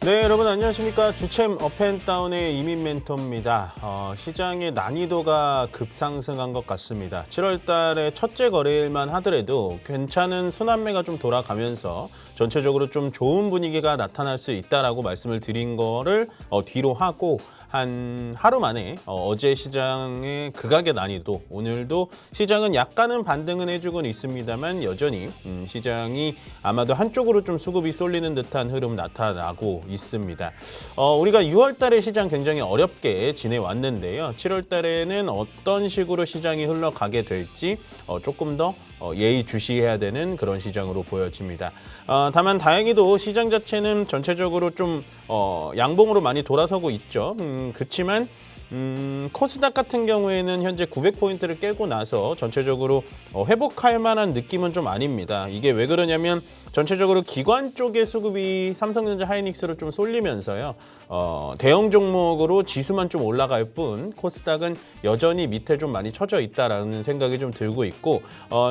네, 여러분 안녕하십니까. 주챔 업앤다운의 이민 멘토입니다. 시장의 난이도가 급상승한 것 같습니다. 7월 달에 첫째 거래일만 하더라도 괜찮은 순환매가 좀 돌아가면서 전체적으로 좀 좋은 분위기가 나타날 수 있다라고 말씀을 드린 거를 뒤로 하고 한 하루 만에 어제 시장의 극악의 난이도, 오늘도 시장은 약간은 반등은 해주곤 있습니다만 여전히 시장이 아마도 한쪽으로 좀 수급이 쏠리는 듯한 흐름 나타나고 있습니다. 우리가 6월 달에 시장 굉장히 어렵게 지내왔는데요. 7월 달에는 어떤 식으로 시장이 흘러가게 될지 조금 더 예의주시해야 되는 그런 시장으로 보여집니다. 다만 다행히도 시장 자체는 전체적으로 좀 양봉으로 많이 돌아서고 있죠. 그렇지만 코스닥 같은 경우에는 현재 900포인트를 깨고 나서 전체적으로 회복할 만한 느낌은 좀 아닙니다. 이게 왜 그러냐면 전체적으로 기관 쪽의 수급이 삼성전자 하이닉스로 좀 쏠리면서요. 대형 종목으로 지수만 좀 올라갈 뿐 코스닥은 여전히 밑에 좀 많이 처져 있다라는 생각이 좀 들고 있고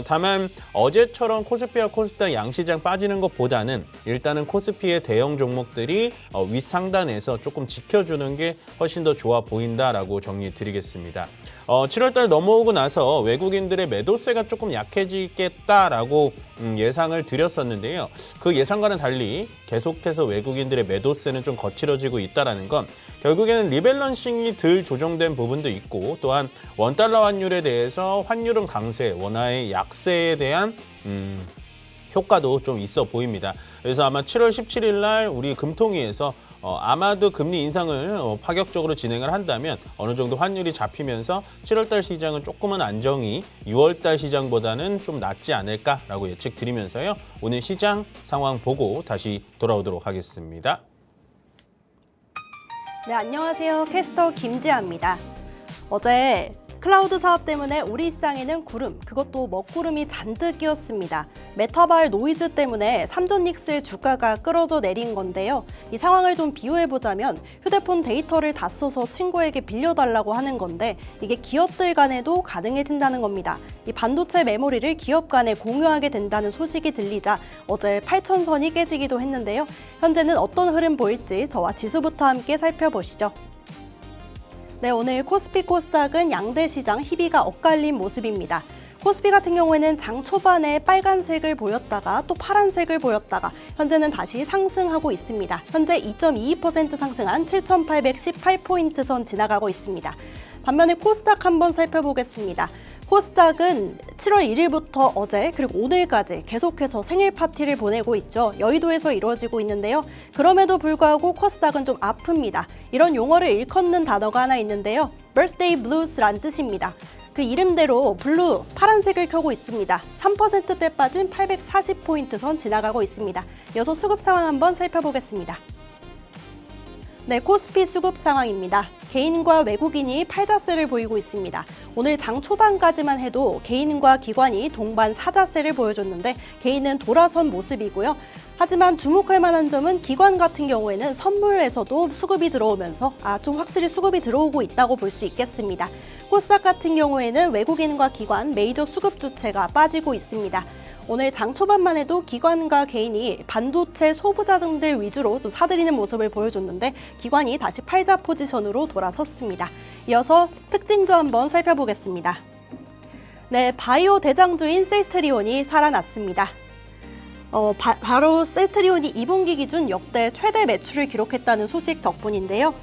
다만 어제처럼 코스피와 코스닥 양시장 빠지는 것보다는 일단은 코스피의 대형 종목들이 윗상단에서 조금 지켜주는 게 훨씬 더 좋아 보인다라고 정리 드리겠습니다. 7월 달 넘어오고 나서 외국인들의 매도세가 조금 약해지겠다라고 예상을 드렸었는데요. 그 예상과는 달리 계속해서 외국인들의 매도세는 좀 거칠어지고 있다는 건 결국에는 리밸런싱이 덜 조정된 부분도 있고 또한 원달러 환율에 대해서 환율은 강세, 원화의 약세에 대한 효과도 좀 있어 보입니다. 그래서 아마 7월 17일 날 우리 금통위에서 아마도 금리 인상을 파격적으로 진행을 한다면 어느 정도 환율이 잡히면서 7월 달 시장은 조금은 안정이 6월 달 시장보다는 좀 낫지 않을까라고 예측 드리면서요. 오늘 시장 상황 보고 다시 돌아오도록 하겠습니다. 네, 안녕하세요. 캐스터 김지아입니다. 어제 클라우드 사업 때문에 우리 시장에는 구름, 그것도 먹구름이 잔뜩 끼었습니다. 메타발 노이즈 때문에 삼존닉스의 주가가 끌어져 내린 건데요. 이 상황을 좀 비유해보자면 휴대폰 데이터를 다 써서 친구에게 빌려달라고 하는 건데 이게 기업들 간에도 가능해진다는 겁니다. 이 반도체 메모리를 기업 간에 공유하게 된다는 소식이 들리자 어제 8,000선이 깨지기도 했는데요. 현재는 어떤 흐름 보일지 저와 지수부터 함께 살펴보시죠. 네, 오늘 코스피 코스닥은 양대 시장 희비가 엇갈린 모습입니다. 코스피 같은 경우에는 장 초반에 빨간색을 보였다가 또 파란색을 보였다가 현재는 다시 상승하고 있습니다. 현재 2.22% 상승한 7,818포인트 선 지나가고 있습니다. 반면에 코스닥 한번 살펴보겠습니다. 코스닥은 7월 1일부터 어제 그리고 오늘까지 계속해서 생일 파티를 보내고 있죠. 여의도에서 이루어지고 있는데요. 그럼에도 불구하고 코스닥은 좀 아픕니다. 이런 용어를 일컫는 단어가 하나 있는데요. birthday blues란 뜻입니다. 그 이름대로 블루, 파란색을 켜고 있습니다. 3%대 빠진 840포인트 선 지나가고 있습니다. 이어서 수급 상황 한번 살펴보겠습니다. 네, 코스피 수급 상황입니다. 개인과 외국인이 팔자세를 보이고 있습니다. 오늘 장 초반까지만 해도 개인과 기관이 동반 사자세를 보여줬는데 개인은 돌아선 모습이고요. 하지만 주목할 만한 점은 기관 같은 경우에는 선물에서도 수급이 들어오면서 좀 확실히 수급이 들어오고 있다고 볼 수 있겠습니다. 코스닥 같은 경우에는 외국인과 기관, 메이저 수급 주체가 빠지고 있습니다. 오늘 장 초반만 해도 기관과 개인이 반도체 소부자 등들 위주로 좀 사들이는 모습을 보여줬는데 기관이 다시 팔자 포지션으로 돌아섰습니다. 이어서 특징주 한번 살펴보겠습니다. 네, 바이오 대장주인 셀트리온이 살아났습니다. 바로 셀트리온이 2분기 기준 역대 최대 매출을 기록했다는 소식 덕분인데요.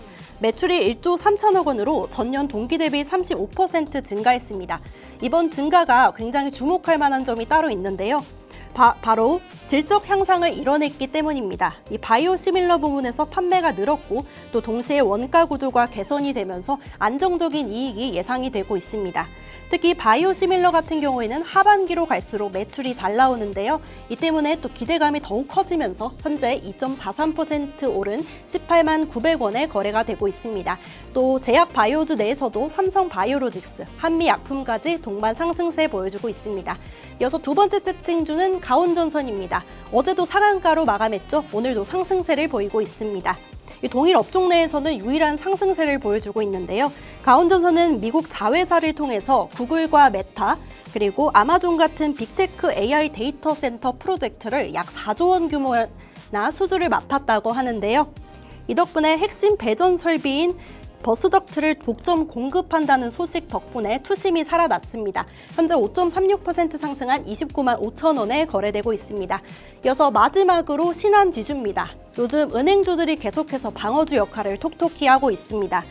매출이 1조 3천억 원으로 전년 동기 대비 35% 증가했습니다. 이번 증가가 굉장히 주목할 만한 점이 따로 있는데요. 바로 질적 향상을 이뤄냈기 때문입니다. 이 바이오 시밀러 부문에서 판매가 늘었고 또 동시에 원가 구조가 개선이 되면서 안정적인 이익이 예상이 되고 있습니다. 특히 바이오 시밀러 같은 경우에는 하반기로 갈수록 매출이 잘 나오는데요. 이 때문에 또 기대감이 더욱 커지면서 현재 2.43% 오른 18만 900원에 거래가 되고 있습니다. 또 제약 바이오주 내에서도 삼성 바이오로직스, 한미약품까지 동반 상승세 보여주고 있습니다. 이어서 두 번째 특징주는 가온전선입니다. 어제도 상한가로 마감했죠. 오늘도 상승세를 보이고 있습니다. 이 동일 업종 내에서는 유일한 상승세를 보여주고 있는데요. 가온전선은 미국 자회사를 통해서 구글과 메타 그리고 아마존 같은 빅테크 AI 데이터 센터 프로젝트를 약 4조 원 규모나 수주를 맡았다고 하는데요. 이 덕분에 핵심 배전 설비인 버스덕트를 독점 공급한다는 소식 덕분에 투심이 살아났습니다. 현재 5.36% 상승한 29만 5천 원에 거래되고 있습니다. 이어서 마지막으로 신한지주입니다. 요즘 은행주들이 계속해서 방어주 역할을 톡톡히 하고 있습니다.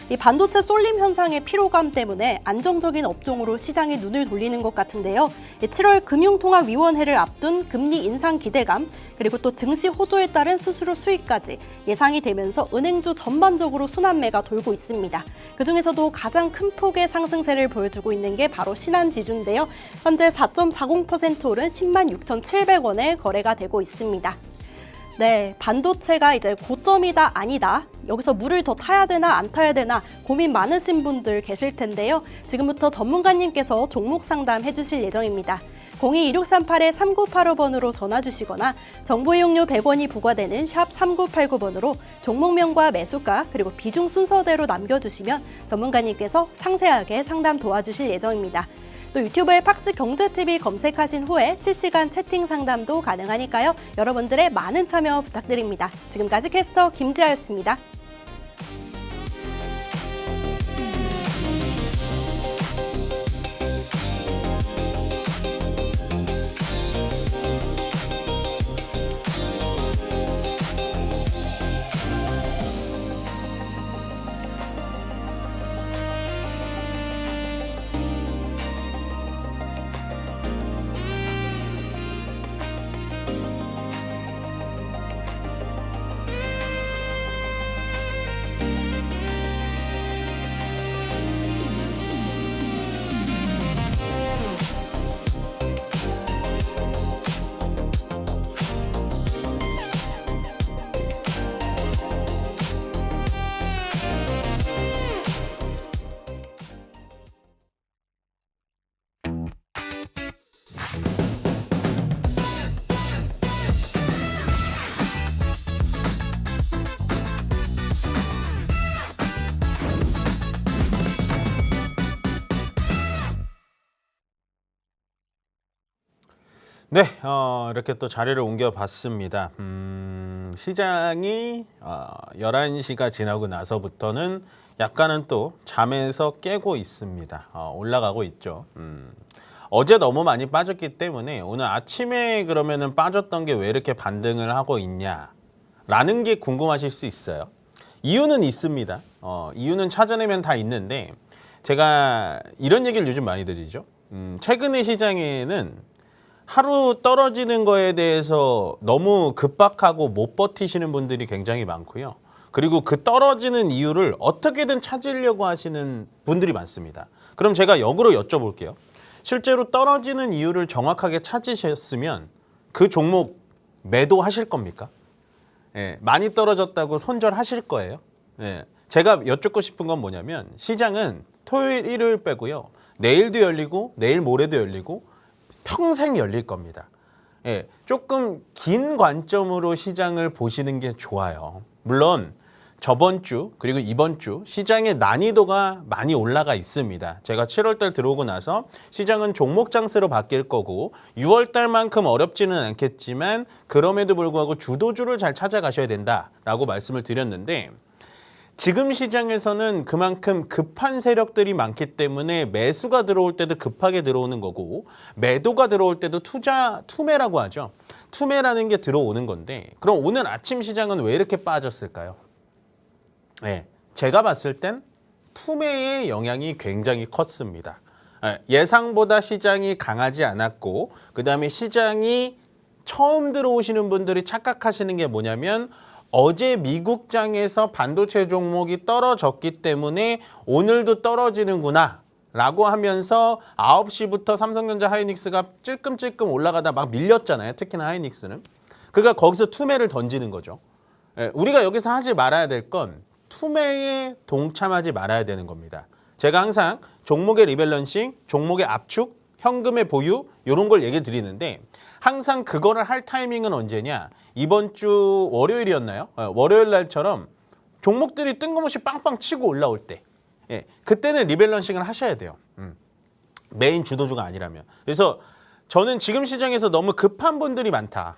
이 반도체 쏠림 현상의 피로감 때문에 안정적인 업종으로 시장이 눈을 돌리는 것 같은데요. 7월 금융통화위원회를 앞둔 금리 인상 기대감, 그리고 또 증시 호조에 따른 수수료 수익까지 예상이 되면서 은행주 전반적으로 순환매가 돌고 있습니다. 그중에서도 가장 큰 폭의 상승세를 보여주고 있는 게 바로 신한지주인데요. 현재 4.40% 오른 10만 6,700원에 거래가 되고 있습니다. 네, 반도체가 이제 고점이다 아니다, 여기서 물을 더 타야 되나 안 타야 되나 고민 많으신 분들 계실 텐데요. 지금부터 전문가님께서 종목 상담해 주실 예정입니다. 02-2638-3985번으로 전화 주시거나 정보 이용료 100원이 부과되는 샵 3989번으로 종목명과 매수가 그리고 비중 순서대로 남겨주시면 전문가님께서 상세하게 상담 도와주실 예정입니다. 또 유튜브에 팍스 경제TV 검색하신 후에 실시간 채팅 상담도 가능하니까요. 여러분들의 많은 참여 부탁드립니다. 지금까지 캐스터 김지아였습니다. 네, 이렇게 또 자리를 옮겨봤습니다. 시장이 11시가 지나고 나서부터는 약간은 또 잠에서 깨고 있습니다. 올라가고 있죠. 어제 너무 많이 빠졌기 때문에 오늘 아침에 그러면은 빠졌던 게 왜 이렇게 반등을 하고 있냐라는 게 궁금하실 수 있어요. 이유는 있습니다. 이유는 찾아내면 다 있는데 제가 이런 얘기를 요즘 많이 드리죠. 최근에 시장에는 하루 떨어지는 거에 대해서 너무 급박하고 못 버티시는 분들이 굉장히 많고요. 그리고 그 떨어지는 이유를 어떻게든 찾으려고 하시는 분들이 많습니다. 그럼 제가 역으로 여쭤볼게요. 실제로 떨어지는 이유를 정확하게 찾으셨으면 그 종목 매도하실 겁니까? 예, 많이 떨어졌다고 손절하실 거예요. 예, 제가 여쭙고 싶은 건 뭐냐면 시장은 토요일, 일요일 빼고요. 내일도 열리고 내일 모레도 열리고 평생 열릴 겁니다. 예, 조금 긴 관점으로 시장을 보시는 게 좋아요. 물론 저번 주 그리고 이번 주 시장의 난이도가 많이 올라가 있습니다. 제가 7월 달 들어오고 나서 시장은 종목 장세로 바뀔 거고 6월 달만큼 어렵지는 않겠지만 그럼에도 불구하고 주도주를 잘 찾아가셔야 된다라고 말씀을 드렸는데 지금 시장에서는 그만큼 급한 세력들이 많기 때문에 매수가 들어올 때도 급하게 들어오는 거고 매도가 들어올 때도 투매라고 하죠. 투매라는 게 들어오는 건데 그럼 오늘 아침 시장은 왜 이렇게 빠졌을까요? 네, 제가 봤을 땐 투매의 영향이 굉장히 컸습니다. 예상보다 시장이 강하지 않았고 그다음에 시장이 처음 들어오시는 분들이 착각하시는 게 뭐냐면 어제 미국장에서 반도체 종목이 떨어졌기 때문에 오늘도 떨어지는구나 라고 하면서 9시부터 삼성전자 하이닉스가 찔끔찔끔 올라가다 막 밀렸잖아요. 특히나 하이닉스는. 그러니까 거기서 투매를 던지는 거죠. 우리가 여기서 하지 말아야 될 건 투매에 동참하지 말아야 되는 겁니다. 제가 항상 종목의 리밸런싱, 종목의 압축, 현금의 보유 이런 걸 얘기 드리는데 항상 그거를 할 타이밍은 언제냐? 이번 주 월요일이었나요? 월요일 날처럼 종목들이 뜬금없이 빵빵 치고 올라올 때 그때는 리밸런싱을 하셔야 돼요. 메인 주도주가 아니라면. 그래서 저는 지금 시장에서 너무 급한 분들이 많다.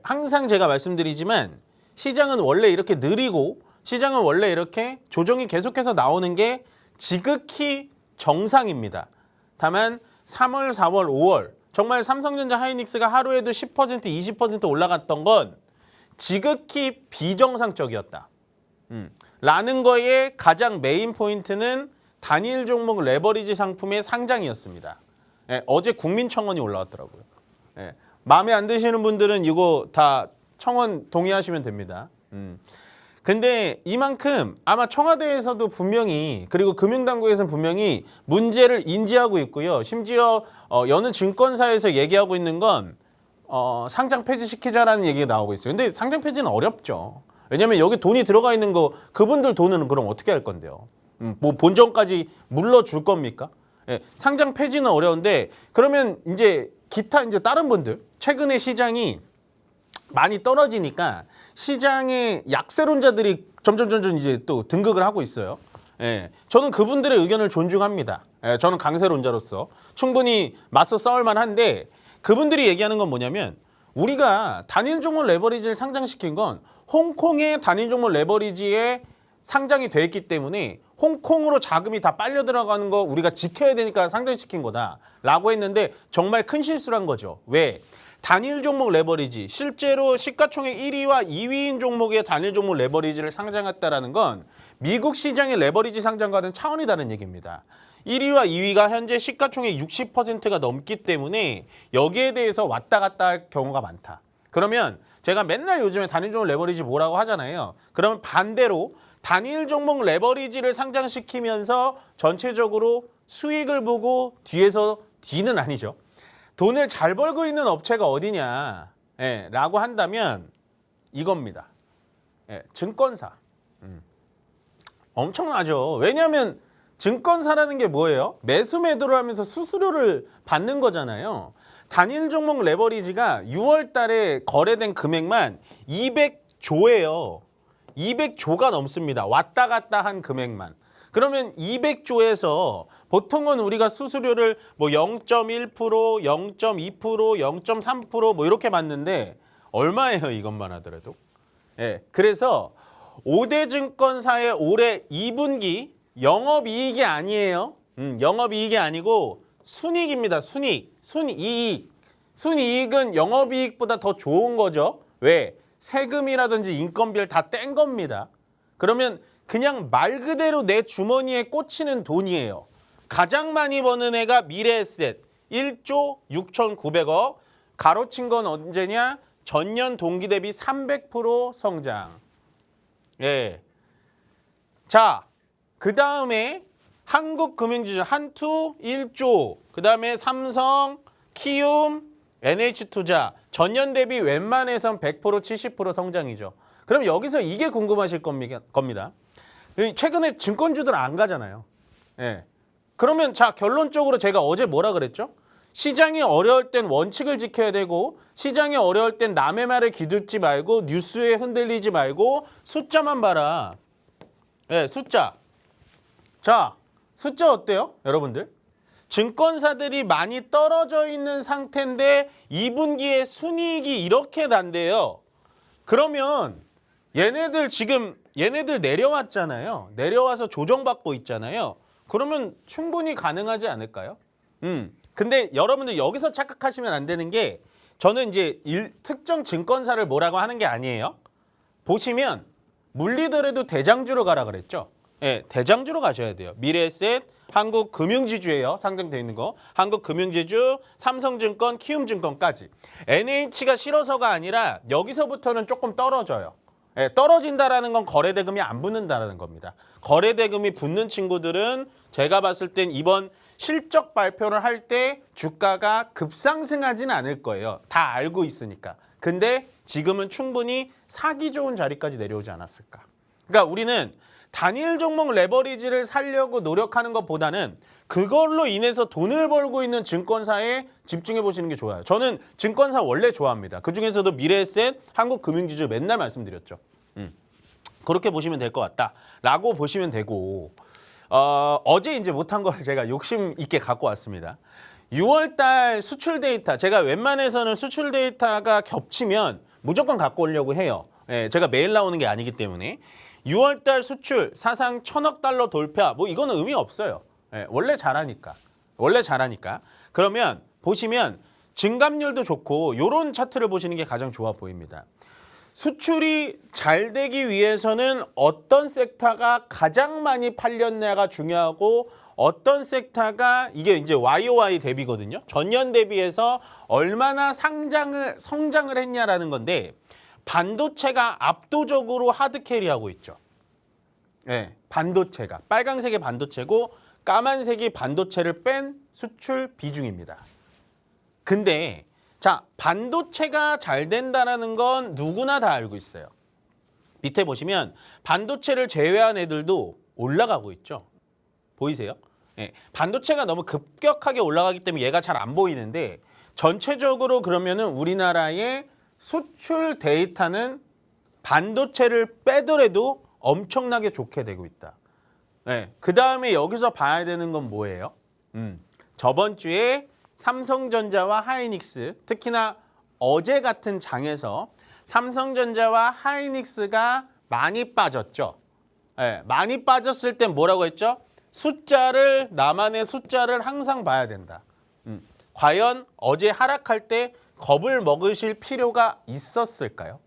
항상 제가 말씀드리지만 시장은 원래 이렇게 느리고 시장은 원래 이렇게 조정이 계속해서 나오는 게 지극히 정상입니다. 다만 3월, 4월, 5월 정말 삼성전자 하이닉스가 하루에도 10%, 20% 올라갔던 건 지극히 비정상적이었다. 라는 거에 가장 메인 포인트는 단일 종목 레버리지 상품의 상장이었습니다. 예, 어제 국민청원이 올라왔더라고요. 예, 마음에 안 드시는 분들은 이거 다 청원 동의하시면 됩니다. 근데 이만큼 아마 청와대에서도 분명히 그리고 금융당국에서는 분명히 문제를 인지하고 있고요. 심지어 여느 증권사에서 얘기하고 있는 건 상장 폐지시키자라는 얘기가 나오고 있어요. 근데 상장 폐지는 어렵죠. 왜냐하면 여기 돈이 들어가 있는 거 그분들 돈은 그럼 어떻게 할 건데요? 뭐 본전까지 물러줄 겁니까? 예, 상장 폐지는 어려운데 그러면 이제 기타 이제 다른 분들 최근에 시장이 많이 떨어지니까 시장의 약세론자들이 점점 이제 또 등극을 하고 있어요. 예, 저는 그분들의 의견을 존중합니다. 예, 저는 강세론자로서 충분히 맞서 싸울 만한데 그분들이 얘기하는 건 뭐냐면 우리가 단일 종목 레버리지를 상장시킨 건 홍콩의 단일 종목 레버리지에 상장이 돼 있기 때문에 홍콩으로 자금이 다 빨려 들어가는 거 우리가 지켜야 되니까 상장시킨 거다라고 했는데 정말 큰 실수를 한 거죠. 왜? 단일 종목 레버리지, 실제로 시가총액 1위와 2위인 종목의 단일 종목 레버리지를 상장했다라는 건 미국 시장의 레버리지 상장과는 차원이 다른 얘기입니다. 1위와 2위가 현재 시가총액 60%가 넘기 때문에 여기에 대해서 왔다 갔다 할 경우가 많다. 그러면 제가 맨날 요즘에 단일 종목 레버리지 뭐라고 하잖아요. 그러면 반대로 단일 종목 레버리지를 상장시키면서 전체적으로 수익을 보고 뒤는 아니죠. 돈을 잘 벌고 있는 업체가 어디냐 라고 한다면 이겁니다. 증권사. 엄청나죠. 왜냐하면 증권사라는 게 뭐예요? 매수 매도를 하면서 수수료를 받는 거잖아요. 단일 종목 레버리지가 6월 달에 거래된 금액만 200조예요. 200조가 넘습니다. 왔다 갔다 한 금액만. 그러면 200조에서 보통은 우리가 수수료를 뭐 0.1%, 0.2%, 0.3% 뭐 이렇게 받는데 얼마예요, 이것만 하더라도. 예. 그래서 5대 증권사의 올해 2분기 영업이익이 아니에요. 영업이익이 아니고 순이익입니다. 순이익. 순이익은 영업이익보다 더 좋은 거죠. 왜? 세금이라든지 인건비를 다 뗀 겁니다. 그러면 그냥 말 그대로 내 주머니에 꽂히는 돈이에요. 가장 많이 버는 애가 미래에셋 1조 6,900억. 가로친 건 언제냐? 전년 동기 대비 300% 성장. 예. 자, 그 다음에 한국금융지주 한투 1조. 그 다음에 삼성, 키움, NH투자. 전년 대비 웬만해선 100% 70% 성장이죠. 그럼 여기서 이게 궁금하실 겁니다. 최근에 증권주들 안 가잖아요. 예. 그러면 자 결론적으로 제가 어제 뭐라 그랬죠? 시장이 어려울 땐 원칙을 지켜야 되고 시장이 어려울 땐 남의 말에 귀듣지 말고 뉴스에 흔들리지 말고 숫자만 봐라. 예, 숫자. 자, 숫자 어때요? 여러분들? 증권사들이 많이 떨어져 있는 상태인데 2분기에 순이익이 이렇게 난대요. 그러면 얘네들 내려왔잖아요. 내려와서 조정받고 있잖아요. 그러면 충분히 가능하지 않을까요? 근데 여러분들 여기서 착각하시면 안 되는 게 저는 이제 특정 증권사를 뭐라고 하는 게 아니에요. 보시면 물리더라도 대장주로 가라 그랬죠. 예, 대장주로 가셔야 돼요. 미래에셋, 한국금융지주예요. 상장되어 있는 거. 한국금융지주, 삼성증권, 키움증권까지. NH가 싫어서가 아니라 여기서부터는 조금 떨어져요. 예, 떨어진다라는 건 거래대금이 안 붙는다는 겁니다. 거래대금이 붙는 친구들은 제가 봤을 땐 이번 실적 발표를 할 때 주가가 급상승하지는 않을 거예요. 다 알고 있으니까. 근데 지금은 충분히 사기 좋은 자리까지 내려오지 않았을까. 그러니까 우리는 단일 종목 레버리지를 살려고 노력하는 것보다는 그걸로 인해서 돈을 벌고 있는 증권사에 집중해 보시는 게 좋아요. 저는 증권사 원래 좋아합니다. 그중에서도 미래에셋, 한국금융지주 맨날 말씀드렸죠. 그렇게 보시면 될 것 같다라고 보시면 되고 어제 이제 못한 걸 제가 욕심 있게 갖고 왔습니다. 6월 달 수출 데이터, 제가 웬만해서는 수출 데이터가 겹치면 무조건 갖고 오려고 해요. 예, 제가 매일 나오는 게 아니기 때문에 6월달 수출 사상 1,000억 달러 돌파 뭐 이거는 의미 없어요. 예, 원래 잘하니까. 그러면 보시면 증감률도 좋고 이런 차트를 보시는 게 가장 좋아 보입니다. 수출이 잘 되기 위해서는 어떤 섹터가 가장 많이 팔렸냐가 중요하고 어떤 섹터가 이게 이제 YOY 대비거든요. 전년 대비해서 얼마나 성장을 했냐라는 건데 반도체가 압도적으로 하드캐리하고 있죠. 네, 반도체가 빨강색이 반도체고 까만색이 반도체를 뺀 수출 비중입니다. 근데 자, 반도체가 잘 된다는 건 누구나 다 알고 있어요. 밑에 보시면 반도체를 제외한 애들도 올라가고 있죠. 보이세요? 예, 반도체가 너무 급격하게 올라가기 때문에 얘가 잘 안 보이는데 전체적으로 그러면은 우리나라의 수출 데이터는 반도체를 빼더라도 엄청나게 좋게 되고 있다. 예, 그 다음에 여기서 봐야 되는 건 뭐예요? 저번 주에 삼성전자와 하이닉스, 특히나 어제 같은 장에서 삼성전자와 하이닉스가 많이 빠졌죠. 예, 많이 빠졌을 땐 뭐라고 했죠? 나만의 숫자를 항상 봐야 된다. 과연 어제 하락할 때 겁을 먹으실 필요가 있었을까요?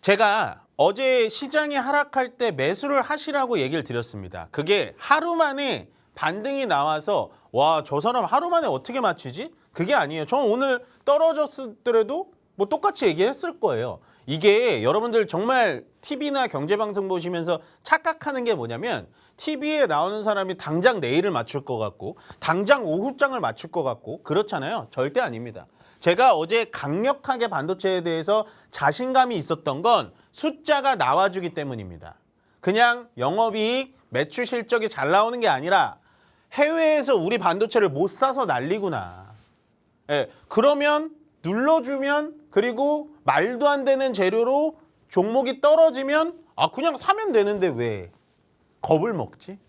제가 어제 시장이 하락할 때 매수를 하시라고 얘기를 드렸습니다. 그게 하루 만에 반등이 나와서 와, 저 사람 하루 만에 어떻게 맞추지? 그게 아니에요. 저는 오늘 떨어졌더라도 뭐 똑같이 얘기했을 거예요. 이게 여러분들 정말 TV나 경제방송 보시면서 착각하는 게 뭐냐면 TV에 나오는 사람이 당장 내일을 맞출 것 같고 당장 오후장을 맞출 것 같고 그렇잖아요. 절대 아닙니다. 제가 어제 강력하게 반도체에 대해서 자신감이 있었던 건 숫자가 나와주기 때문입니다. 그냥 영업이익, 매출 실적이 잘 나오는 게 아니라 해외에서 우리 반도체를 못 사서 난리구나. 예, 그러면 눌러주면 그리고 말도 안 되는 재료로 종목이 떨어지면 그냥 사면 되는데 왜 겁을 먹지?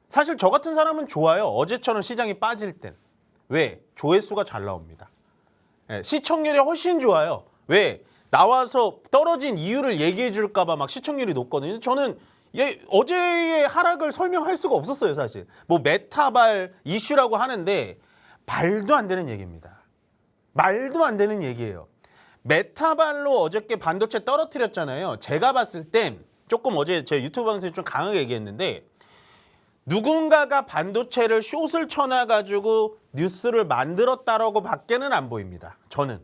사실 저 같은 사람은 좋아요. 어제처럼 시장이 빠질 땐. 왜? 조회수가 잘 나옵니다. 예, 시청률이 훨씬 좋아요. 왜? 나와서 떨어진 이유를 얘기해 줄까 봐 막 시청률이 높거든요. 저는 어제의 하락을 설명할 수가 없었어요, 사실. 뭐 메타발 이슈라고 하는데 말도 안 되는 얘기입니다. 말도 안 되는 얘기예요. 메타발로 어저께 반도체 떨어뜨렸잖아요. 제가 봤을 땐 조금 어제 제 유튜브 방송에 좀 강하게 얘기했는데 누군가가 반도체를 숏을 쳐놔가지고 뉴스를 만들었다라고 밖에는 안 보입니다. 저는.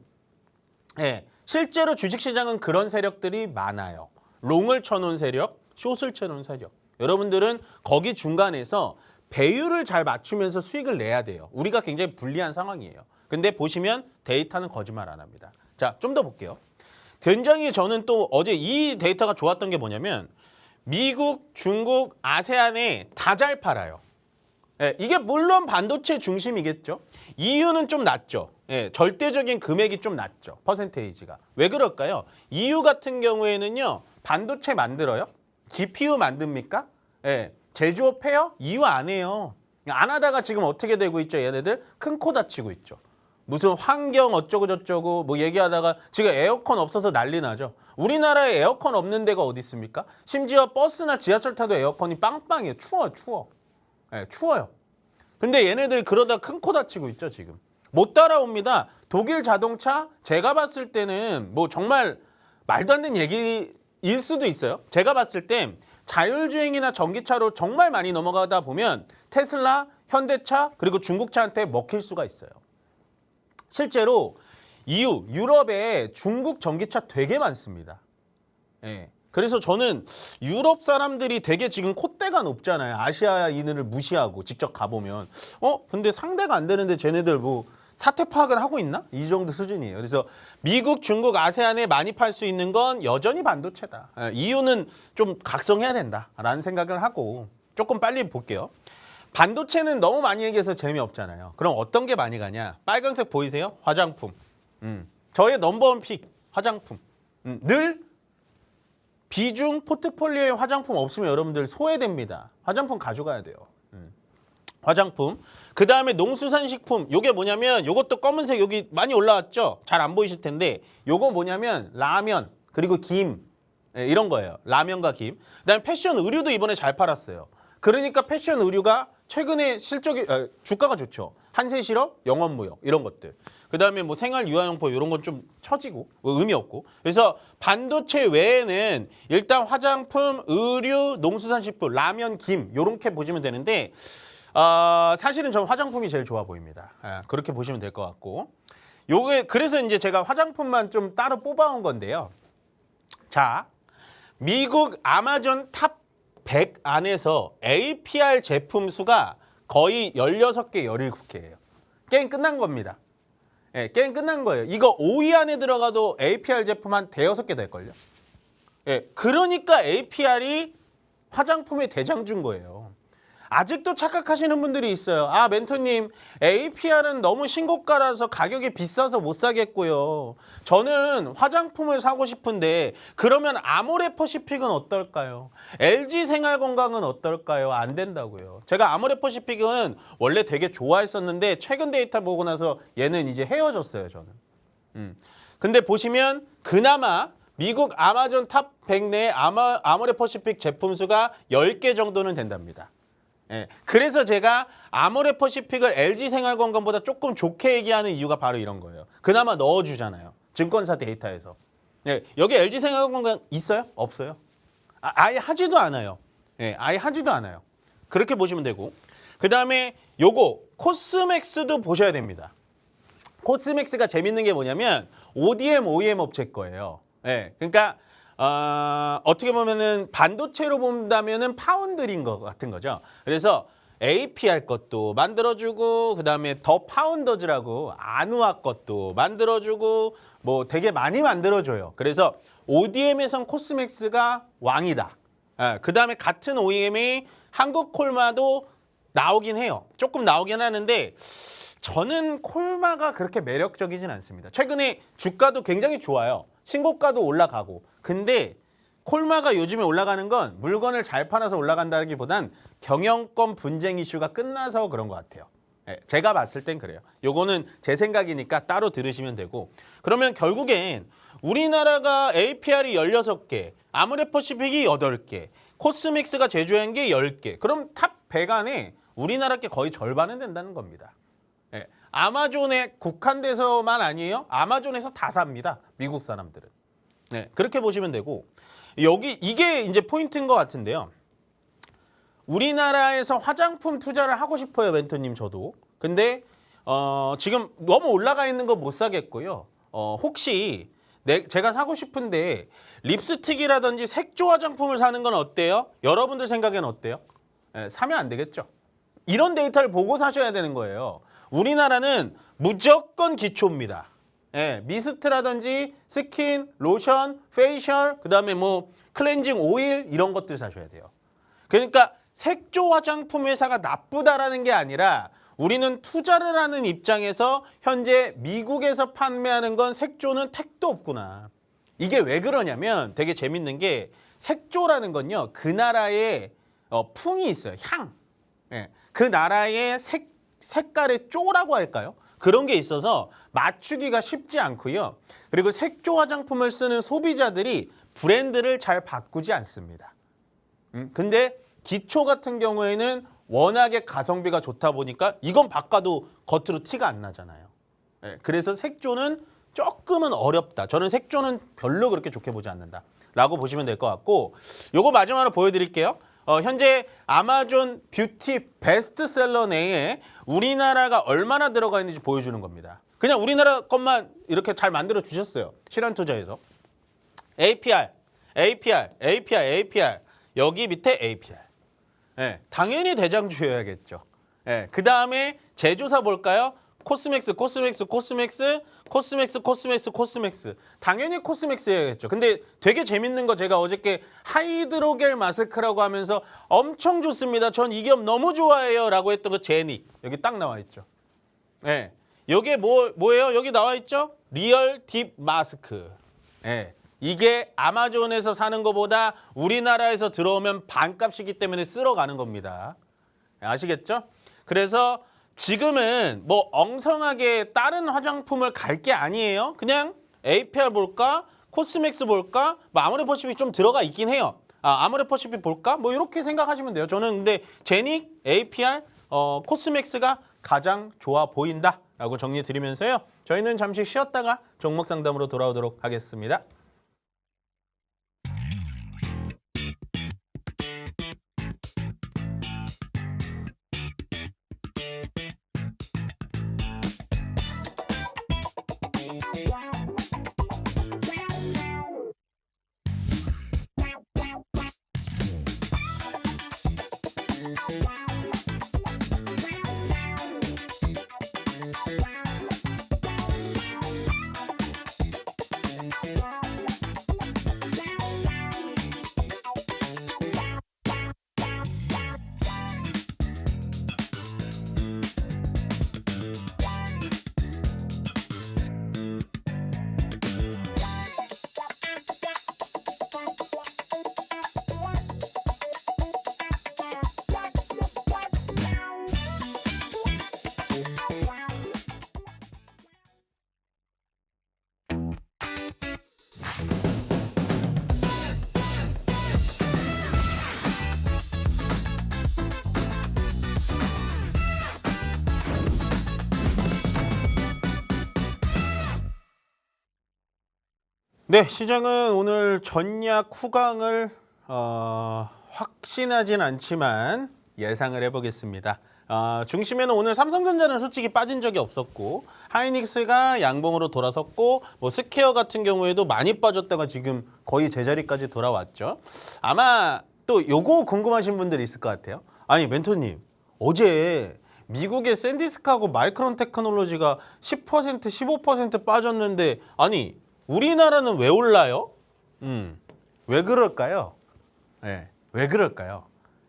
예, 실제로 주식시장은 그런 세력들이 많아요. 롱을 쳐놓은 세력, 숏을 쳐놓은 세력. 여러분들은 거기 중간에서 배율을 잘 맞추면서 수익을 내야 돼요. 우리가 굉장히 불리한 상황이에요. 근데 보시면 데이터는 거짓말 안 합니다. 자, 좀 더 볼게요. 굉장히 저는 또 어제 이 데이터가 좋았던 게 뭐냐면 미국, 중국, 아세안에 다 잘 팔아요. 예, 이게 물론 반도체 중심이겠죠. EU는 좀 낮죠. 예, 절대적인 금액이 좀 낮죠. 퍼센테이지가. 왜 그럴까요? EU 같은 경우에는요. 반도체 만들어요? GPU 만듭니까? 예, 제조업해요? EU 안 해요. 안 하다가 지금 어떻게 되고 있죠? 얘네들 큰 코 다치고 있죠. 무슨 환경 어쩌고 저쩌고 뭐 얘기하다가 지금 에어컨 없어서 난리 나죠. 우리나라에 에어컨 없는 데가 어디 있습니까? 심지어 버스나 지하철 타도 에어컨이 빵빵해요. 추워. 네, 추워요. 근데 얘네들 그러다 큰 코 다치고 있죠, 지금. 못 따라옵니다. 독일 자동차 제가 봤을 때는 뭐 정말 말도 안 되는 얘기일 수도 있어요. 제가 봤을 땐 자율주행이나 전기차로 정말 많이 넘어가다 보면 테슬라, 현대차 그리고 중국차한테 먹힐 수가 있어요. 실제로 EU, 유럽에 중국 전기차 되게 많습니다. 예. 그래서 저는 유럽 사람들이 되게 지금 콧대가 높잖아요. 아시아인을 무시하고 직접 가보면. 근데 상대가 안 되는데 쟤네들 뭐 사태 파악은 하고 있나? 이 정도 수준이에요. 그래서 미국, 중국, 아세안에 많이 팔 수 있는 건 여전히 반도체다. 예. EU는 좀 각성해야 된다라는 생각을 하고 조금 빨리 볼게요. 반도체는 너무 많이 얘기해서 재미없잖아요. 그럼 어떤 게 많이 가냐? 빨간색 보이세요? 화장품. 저의 넘버원 픽 화장품. 늘 비중 포트폴리오에 화장품 없으면 여러분들 소외됩니다. 화장품 가져가야 돼요. 화장품. 그 다음에 농수산식품. 요게 뭐냐면 요것도 검은색 여기 많이 올라왔죠? 잘 안 보이실 텐데 요거 뭐냐면 라면 그리고 김 이런 거예요. 라면과 김. 그다음에 패션 의류도 이번에 잘 팔았어요. 그러니까 패션 의류가 최근에 주가가 좋죠. 한세실업, 영업무역 이런 것들. 그다음에 뭐 생활 유아용품 이런 건 좀 처지고 의미 없고. 그래서 반도체 외에는 일단 화장품, 의류, 농수산식품, 라면, 김 요렇게 보시면 되는데 사실은 전 화장품이 제일 좋아 보입니다. 그렇게 보시면 될 것 같고. 요게 그래서 이제 제가 화장품만 좀 따로 뽑아온 건데요. 자, 미국 아마존 탑 100 안에서 APR 제품 수가 거의 16개, 17개예요. 게임 끝난 겁니다. 예, 게임 끝난 거예요. 이거 5위 안에 들어가도 APR 제품 한 대여섯 개 될걸요. 예, 그러니까 APR이 화장품의 대장주인 거예요. 아직도 착각하시는 분들이 있어요. 아, 멘토님, APR은 너무 신고가라서 가격이 비싸서 못 사겠고요. 저는 화장품을 사고 싶은데 그러면 아모레퍼시픽은 어떨까요? LG생활건강은 어떨까요? 안 된다고요. 제가 아모레퍼시픽은 원래 되게 좋아했었는데 최근 데이터 보고 나서 얘는 이제 헤어졌어요, 저는. 근데 보시면 그나마 미국 아마존 탑 100 내에 아모레퍼시픽 제품 수가 10개 정도는 된답니다. 예, 그래서 제가 아모레퍼시픽을 LG생활건강보다 조금 좋게 얘기하는 이유가 바로 이런 거예요. 그나마 넣어주잖아요. 증권사 데이터에서. 예, 여기 LG생활건강 있어요? 없어요? 아예 하지도 않아요. 예, 아예 하지도 않아요. 그렇게 보시면 되고. 그 다음에 요거 코스맥스도 보셔야 됩니다. 코스맥스가 재밌는 게 뭐냐면 ODM, OEM 업체 거예요. 예, 그러니까 어떻게 보면은 반도체로 본다면은 파운드린 것 같은 거죠. 그래서 APR 것도 만들어주고 그다음에 더 파운더즈라고 안우아 것도 만들어주고 뭐 되게 많이 만들어줘요. 그래서 ODM에선 코스맥스가 왕이다. 그다음에 같은 OEM이 한국콜마도 나오긴 해요. 조금 나오긴 하는데 저는 콜마가 그렇게 매력적이진 않습니다. 최근에 주가도 굉장히 좋아요. 신고가도 올라가고. 근데 콜마가 요즘에 올라가는 건 물건을 잘 팔아서 올라간다기보단 경영권 분쟁 이슈가 끝나서 그런 것 같아요. 제가 봤을 땐 그래요. 요거는 제 생각이니까 따로 들으시면 되고. 그러면 결국엔 우리나라가 APR이 16개, 아모레퍼시픽이 8개, 코스맥스가 제조한 게 10개. 그럼 탑 100 안에 우리나라 게 거의 절반은 된다는 겁니다. 아마존에 국한돼서만 아니에요. 아마존에서 다 삽니다. 미국 사람들은. 네, 그렇게 보시면 되고 여기 이게 이제 포인트인 것 같은데요. 우리나라에서 화장품 투자를 하고 싶어요, 멘토님 저도. 근데 지금 너무 올라가 있는 거 못 사겠고요. 혹시 제가 사고 싶은데 립스틱이라든지 색조 화장품을 사는 건 어때요? 여러분들 생각엔 어때요? 사면 안 되겠죠. 이런 데이터를 보고 사셔야 되는 거예요. 우리나라는 무조건 기초입니다. 미스트라든지 스킨, 로션, 페이셜, 그다음에 뭐 클렌징 오일 이런 것들 사셔야 돼요. 그러니까 색조 화장품 회사가 나쁘다라는 게 아니라 우리는 투자를 하는 입장에서 현재 미국에서 판매하는 건 색조는 택도 없구나. 이게 왜 그러냐면 되게 재밌는 게 색조라는 건요. 그 나라의 풍이 있어요. 향. 그 나라의 색깔의 쪼라고 할까요? 그런 게 있어서 맞추기가 쉽지 않고요. 그리고 색조 화장품을 쓰는 소비자들이 브랜드를 잘 바꾸지 않습니다. 근데 기초 같은 경우에는 워낙에 가성비가 좋다 보니까 이건 바꿔도 겉으로 티가 안 나잖아요. 그래서 색조는 조금은 어렵다. 저는 색조는 별로 그렇게 좋게 보지 않는다. 라고 보시면 될 것 같고 요거 마지막으로 보여드릴게요. 현재 아마존 뷰티 베스트셀러 내에 우리나라가 얼마나 들어가 있는지 보여주는 겁니다. 그냥 우리나라 것만 이렇게 잘 만들어 주셨어요. 실환투자에서. APR, APR, APR, APR. 여기 밑에 APR. 당연히 대장주여야겠죠. 그 다음에 제조사 볼까요? 코스맥스, 코스맥스, 코스맥스, 코스맥스, 코스맥스, 코스맥스. 당연히 코스맥스여야겠죠. 근데 되게 재밌는 거 제가 어저께 하이드로겔 마스크라고 하면서 엄청 좋습니다. 전 이 기업 너무 좋아해요. 라고 했던 거 제닉. 여기 딱 나와 있죠. 여기에 뭐예요? 여기 나와 있죠? 리얼 딥 마스크. 이게 아마존에서 사는 것보다 우리나라에서 들어오면 반값이기 때문에 쓸어가는 겁니다. 아시겠죠? 그래서 지금은 뭐 엉성하게 다른 화장품을 갈 게 아니에요. 그냥 APR 볼까? 코스맥스 볼까? 뭐 아모레퍼시픽 좀 들어가 있긴 해요. 아모레퍼시픽 볼까? 뭐 이렇게 생각하시면 돼요. 저는 근데 제닉, APR, 코스맥스가 가장 좋아 보인다라고 정리 드리면서요. 저희는 잠시 쉬었다가 종목 상담으로 돌아오도록 하겠습니다. 네, 시장은 오늘 전약 후강을 확신하진 않지만 예상을 해보겠습니다. 중심에는 오늘 삼성전자는 솔직히 빠진 적이 없었고 하이닉스가 양봉으로 돌아섰고 뭐 스퀘어 같은 경우에도 많이 빠졌다가 지금 거의 제자리까지 돌아왔죠. 아마 또 요거 궁금하신 분들이 있을 것 같아요. 아니 멘토님 어제 미국의 샌디스크하고 마이크론 테크놀로지가 10% 15% 빠졌는데 아니 우리나라는 왜 올라요? 왜 그럴까요? 네, 왜 그럴까요?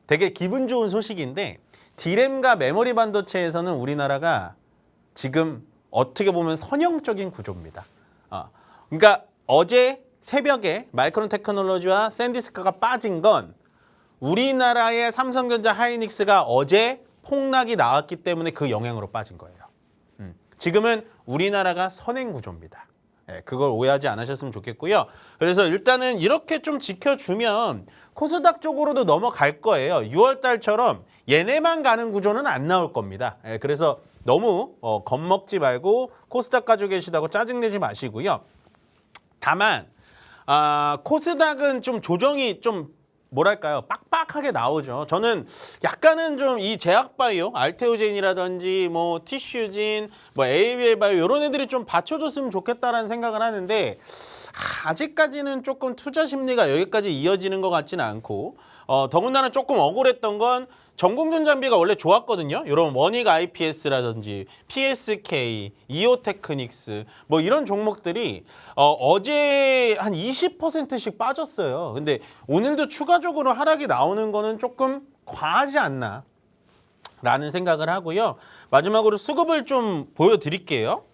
되게 기분 좋은 소식인데 디램과 메모리 반도체에서는 우리나라가 지금 어떻게 보면 선형적인 구조입니다. 그러니까 어제 새벽에 마이크론 테크놀로지와 샌디스크가 빠진 건 우리나라의 삼성전자 하이닉스가 어제 폭락이 나왔기 때문에 그 영향으로 빠진 거예요. 지금은 우리나라가 선행 구조입니다. 네, 그걸 오해하지 않으셨으면 좋겠고요. 그래서 일단은 이렇게 좀 지켜주면 코스닥 쪽으로도 넘어갈 거예요. 6월 달처럼 얘네만 가는 구조는 안 나올 겁니다. 네, 그래서 너무 겁먹지 말고 코스닥 가지고 계시다고 짜증내지 마시고요. 다만 코스닥은 좀 조정이 좀 뭐랄까요 빡빡하게 나오죠. 저는 약간은 좀 이 제약바이오, 알테오젠이라든지 뭐 티슈진, 뭐 ABL바이오 이런 애들이 좀 받쳐줬으면 좋겠다라는 생각을 하는데 아직까지는 조금 투자 심리가 여기까지 이어지는 것 같지는 않고 더군다나 조금 억울했던 건 전공전장비가 원래 좋았거든요. 이런 원익 IPS라든지 PSK, 이오테크닉스 뭐 이런 종목들이 어제 한 20%씩 빠졌어요. 근데 오늘도 추가적으로 하락이 나오는 거는 조금 과하지 않나 라는 생각을 하고요. 마지막으로 수급을 좀 보여드릴게요.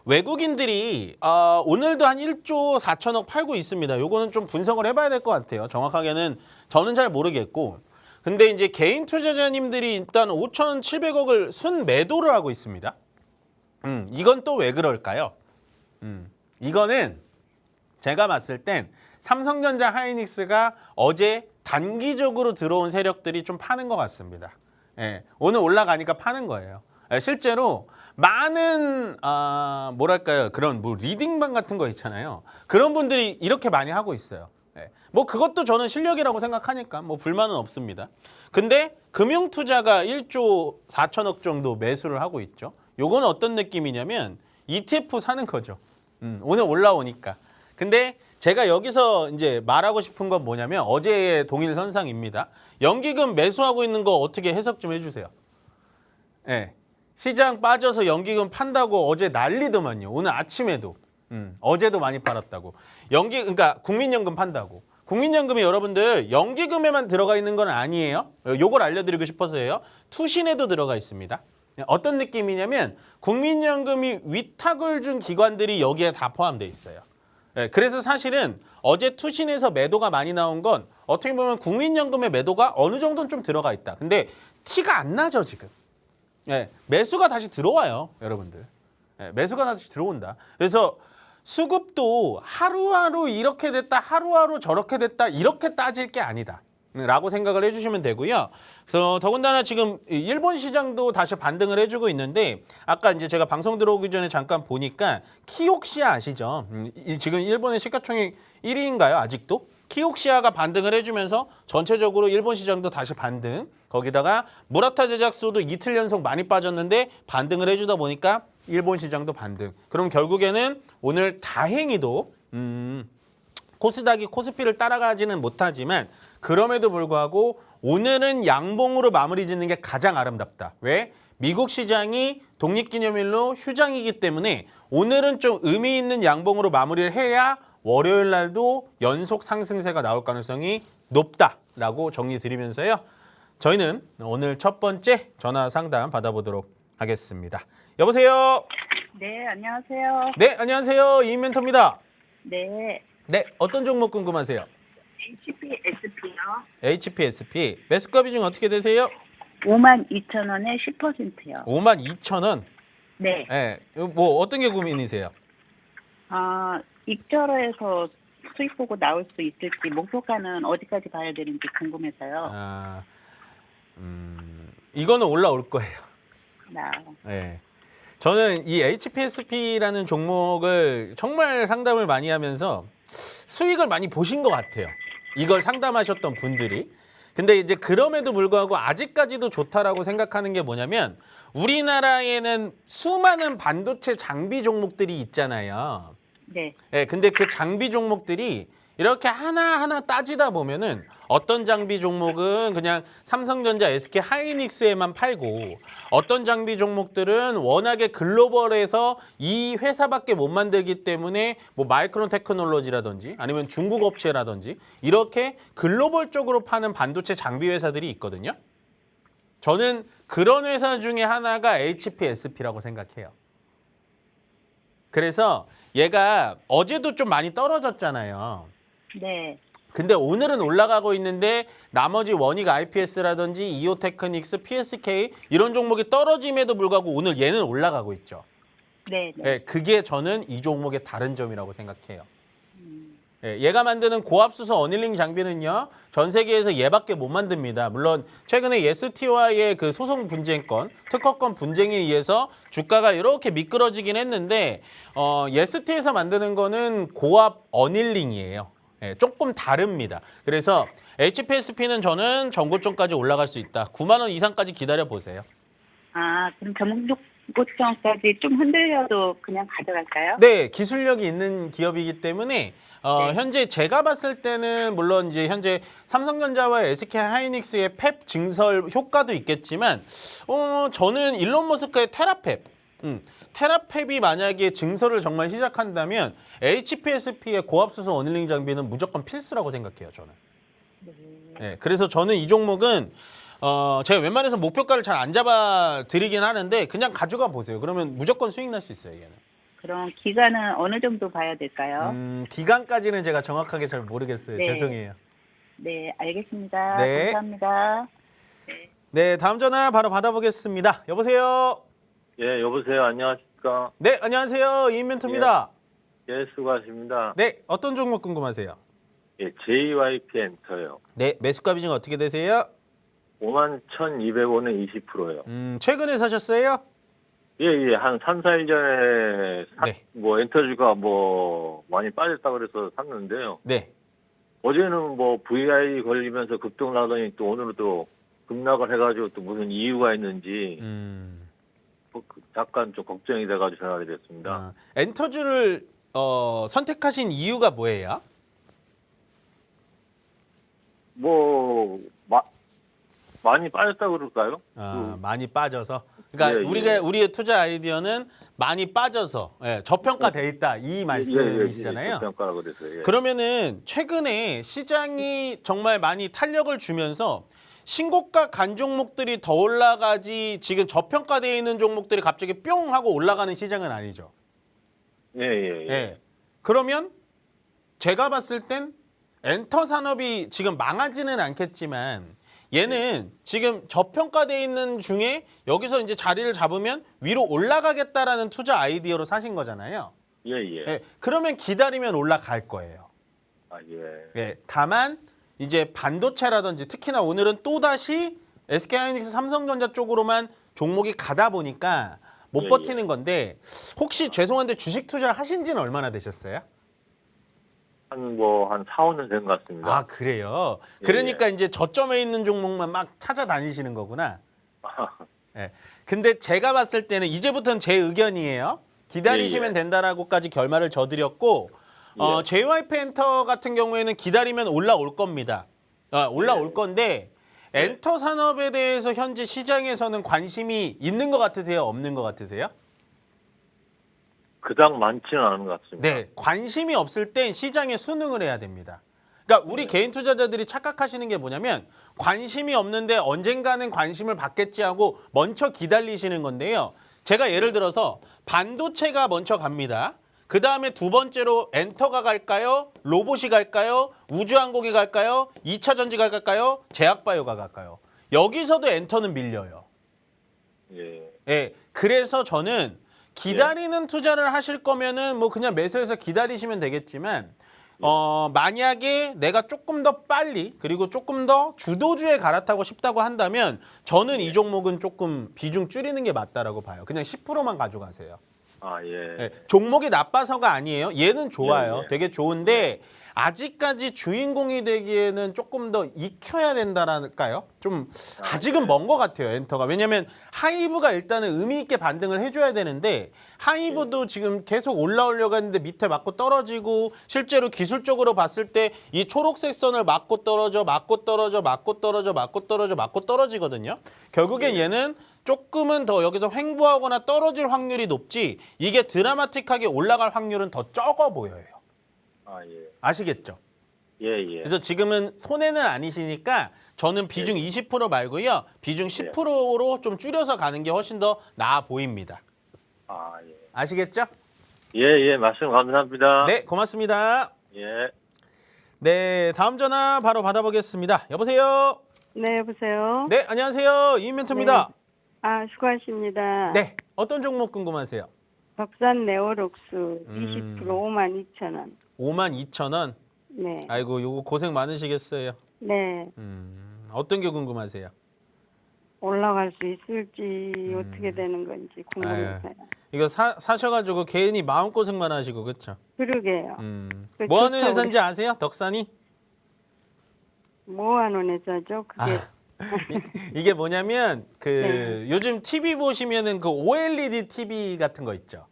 외국인들이 오늘도 한 1조 4천억 팔고 있습니다. 요거는 좀 분석을 해봐야 될 것 같아요. 정확하게는 저는 잘 모르겠고 근데 이제 개인 투자자님들이 일단 5,700억을 순 매도를 하고 있습니다. 이건 또 왜 그럴까요? 이거는 제가 봤을 땐 삼성전자 하이닉스가 어제 단기적으로 들어온 세력들이 좀 파는 것 같습니다. 예, 오늘 올라가니까 파는 거예요. 예, 실제로 많은 뭐랄까요 그런 뭐 리딩방 같은 거 있잖아요. 그런 분들이 이렇게 많이 하고 있어요. 뭐 그것도 저는 실력이라고 생각하니까 뭐 불만은 없습니다. 근데 금융투자가 1조 4천억 정도 매수를 하고 있죠. 요거는 어떤 느낌이냐면 ETF 사는 거죠. 오늘 올라오니까. 근데 제가 여기서 이제 말하고 싶은 건 뭐냐면 어제의 동일선상입니다. 연기금 매수하고 있는 거 어떻게 해석 좀 해주세요. 네. 시장 빠져서 연기금 판다고 어제 난리더만요. 오늘 아침에도. 어제도 많이 팔았다고. 그러니까 국민연금 판다고. 국민연금이 여러분들 연기금에만 들어가 있는 건 아니에요. 요걸 알려드리고 싶어서요. 투신에도 들어가 있습니다. 어떤 느낌이냐면 국민연금이 위탁을 준 기관들이 여기에 다 포함되어 있어요. 그래서 사실은 어제 투신에서 매도가 많이 나온 건 어떻게 보면 국민연금의 매도가 어느 정도는 좀 들어가 있다. 근데 티가 안 나죠 지금. 예, 매수가 다시 들어와요, 여러분들. 예, 매수가 다시 들어온다. 그래서 수급도 하루하루 이렇게 됐다, 하루하루 저렇게 됐다 이렇게 따질 게 아니다. 라고 생각을 해주시면 되고요. 그래서 더군다나 지금 일본 시장도 다시 반등을 해주고 있는데 아까 이제 제가 방송 들어오기 전에 잠깐 보니까 키옥시아 아시죠? 지금 일본의 시가총액 1위인가요? 아직도? 키옥시아가 반등을 해주면서 전체적으로 일본 시장도 다시 반등. 거기다가 무라타 제작소도 이틀 연속 많이 빠졌는데 반등을 해주다 보니까 일본 시장도 반등. 그럼 결국에는 오늘 다행히도 코스닥이 코스피를 따라가지는 못하지만 그럼에도 불구하고 오늘은 양봉으로 마무리 짓는 게 가장 아름답다. 왜? 미국 시장이 독립기념일로 휴장이기 때문에 오늘은 좀 의미 있는 양봉으로 마무리를 해야 월요일 날도 연속 상승세가 나올 가능성이 높다라고 정리 드리면서요. 저희는 오늘 첫 번째 전화 상담 받아보도록 하겠습니다. 여보세요? 네, 안녕하세요. 네, 안녕하세요. 이인 멘토입니다. 네, 네, 어떤 종목 궁금하세요? HPSP요. HPSP. 매수가 비중 어떻게 되세요? 52,000원에 10%요. 52,000원. 네. 네, 뭐 어떤 게 고민이세요? 익절에서 수익 보고 나올 수 있을지 목표가는 어디까지 봐야 되는지 궁금해서요. 이거는 올라올 거예요. 나. 네. 저는 이 HPSP라는 종목을 정말 상담을 많이 하면서 수익을 많이 보신 것 같아요. 이걸 상담하셨던 분들이. 근데 이제 그럼에도 불구하고 아직까지도 좋다라고 생각하는 게 뭐냐면 우리나라에는 수많은 반도체 장비 종목들이 있잖아요. 네. 네, 근데 그 장비 종목들이 이렇게 하나하나 따지다 보면은 어떤 장비 종목은 그냥 삼성전자, SK 하이닉스에만 팔고 어떤 장비 종목들은 워낙에 글로벌에서 이 회사밖에 못 만들기 때문에 뭐 마이크론 테크놀로지라든지 아니면 중국 업체라든지 이렇게 글로벌 쪽으로 파는 반도체 장비 회사들이 있거든요. 저는 그런 회사 중에 하나가 HPSP라고 생각해요. 그래서 얘가 어제도 좀 많이 떨어졌잖아요. 네. 근데 오늘은 올라가고 있는데 나머지 원익 IPS라든지 이오테크닉스, PSK 이런 종목이 떨어짐에도 불구하고 오늘 얘는 올라가고 있죠. 네. 네. 네, 그게 저는 이 종목의 다른 점이라고 생각해요. 네, 얘가 만드는 고압수소 어닐링 장비는요. 전 세계에서 얘밖에 못 만듭니다. 물론 최근에 예스티와의 그 소송 분쟁건, 특허권 분쟁에 의해서 주가가 이렇게 미끄러지긴 했는데 예스티에서 만드는 거는 고압 어닐링이에요. 네, 조금 다릅니다. 그래서 HPSP는 저는 전고점까지 올라갈 수 있다. 9만 원 이상까지 기다려 보세요. 그럼 전고점까지 좀 흔들려도 그냥 가져갈까요? 네, 기술력이 있는 기업이기 때문에 네. 현재 제가 봤을 때는 물론 이제 현재 삼성전자와 SK 하이닉스의 펩 증설 효과도 있겠지만 저는 일론 머스크의 테라펩이 만약에 증설을 정말 시작한다면 HPSP의 고압수소 어닐링 장비는 무조건 필수라고 생각해요, 저는. 네, 그래서 저는 이 종목은 제가 웬만해서 목표가를 잘 안 잡아 드리긴 하는데 그냥 가져가 보세요. 그러면 무조건 수익 날 수 있어요, 얘는. 그럼 기간은 어느 정도 봐야 될까요? 기간까지는 제가 정확하게 잘 모르겠어요. 네. 죄송해요. 네, 알겠습니다. 네. 감사합니다. 네, 다음 전화 바로 받아보겠습니다. 여보세요? 예, 여보세요. 안녕하십니까? 네, 안녕하세요. 이인 멘토입니다. 예, 수고하십니다. 네, 어떤 종목 궁금하세요? 예, JYP 엔터요. 네, 매수가 비중 어떻게 되세요? 51,200원에 20%요. 최근에 사셨어요? 예, 한 3, 4일 전에 네. 엔터주가 많이 빠졌다고 그래서 샀는데요. 네. 어제는 VI 걸리면서 급등나더니 또 오늘은 또 급락을 해가지고 또 무슨 이유가 있는지 약간 좀 걱정이 돼가지고 전화드렸습니다. 엔터주를 선택하신 이유가 뭐예요? 많이 빠졌다고 그럴까요? 많이 빠져서. 그러니까 예, 우리의 투자 아이디어는 많이 빠져서 저평가돼 있다 이 말씀이시잖아요. 평가라고 그래서. 예. 그러면은 최근에 시장이 정말 많이 탄력을 주면서 신고가 간 종목들이 더 올라가지 지금 저평가되어 있는 종목들이 갑자기 뿅 하고 올라가는 시장은 아니죠. 예. 그러면 제가 봤을 땐 엔터 산업이 지금 망하지는 않겠지만 얘는 지금 저평가돼 있는 중에 여기서 이제 자리를 잡으면 위로 올라가겠다라는 투자 아이디어로 사신 거잖아요. 예, 예. 예, 그러면 기다리면 올라갈 거예요. 아, 예. 예, 다만 이제 반도체라든지 특히나 오늘은 또다시 SK하이닉스, 삼성전자 쪽으로만 종목이 가다 보니까 못 예, 버티는 건데 혹시 죄송한데 주식 투자 하신 지는 얼마나 되셨어요? 한 4, 5년 된 것 같습니다. 아, 그래요? 예, 그러니까 이제 저점에 있는 종목만 막 찾아다니시는 거구나. 예. 근데 제가 봤을 때는 이제부터는 제 의견이에요. 기다리시면 예, 예. 된다라고까지 결말을 저드렸고 예. JYP 엔터 같은 경우에는 기다리면 올라올 겁니다. 올라올 예. 건데 예. 엔터 산업에 대해서 현재 시장에서는 관심이 있는 것 같으세요? 없는 것 같으세요? 그닥 많지는 않은 것 같습니다. 네, 관심이 없을 땐 시장에 순응을 해야 됩니다. 그러니까 우리 개인 투자자들이 착각하시는 게 뭐냐면 관심이 없는데 언젠가는 관심을 받겠지 하고 먼저 기다리시는 건데요. 제가 예를 들어서 반도체가 먼저 갑니다. 그 다음에 두 번째로 엔터가 갈까요? 로봇이 갈까요? 우주항공이 갈까요? 2차 전지가 갈까요? 제약바이오가 갈까요? 여기서도 엔터는 밀려요. 예. 예, 그래서 저는 기다리는 투자를 하실 거면은 뭐 그냥 매수해서 기다리시면 되겠지만 만약에 내가 조금 더 빨리 그리고 조금 더 주도주에 갈아타고 싶다고 한다면 저는 이 종목은 조금 비중 줄이는 게 맞다라고 봐요. 그냥 10%만 가져가세요. 아, 예. 예, 종목이 나빠서가 아니에요. 얘는 좋아요. 예, 예. 되게 좋은데 아직까지 주인공이 되기에는 조금 더 익혀야 된다랄까요? 좀 아직은 먼 것 같아요, 엔터가. 왜냐하면 하이브가 일단은 의미 있게 반등을 해줘야 되는데 하이브도 지금 계속 올라오려고 했는데 밑에 맞고 떨어지고 실제로 기술적으로 봤을 때 이 초록색 선을 맞고 떨어져, 맞고 떨어져, 맞고 떨어져, 맞고 떨어져, 맞고 떨어지거든요. 결국엔 얘는 조금은 더 여기서 횡보하거나 떨어질 확률이 높지 이게 드라마틱하게 올라갈 확률은 더 적어 보여요. 아, 예. 아시겠죠? 예, 예. 그래서 지금은 손해는 아니시니까 저는 비중 20% 말고요. 비중 10%로 좀 줄여서 가는 게 훨씬 더 나아 보입니다. 아, 예. 아시겠죠? 예, 예. 말씀 감사합니다. 네, 고맙습니다. 예. 네, 다음 전화 바로 받아보겠습니다. 여보세요? 네, 여보세요? 네, 안녕하세요. 이인멘토입니다. 아, 수고하십니다. 네, 어떤 종목 궁금하세요? 덕산 네오록스 20% 52,000원. 52,000원. 네. 아이고, 요거 고생 많으시겠어요. 네. 어떤 게 궁금하세요? 올라갈 수 있을지 어떻게 되는 건지 궁금해서요. 이거 사셔가지고 괜히 마음고생만 하시고, 그렇죠? 그러게요. 그 뭐 하는 좋다, 회사인지 아세요? 덕산이? 뭐 하는 회사죠? 그게 이게 뭐냐면 네. 요즘 TV 보시면은 그 OLED TV 같은 거 있죠.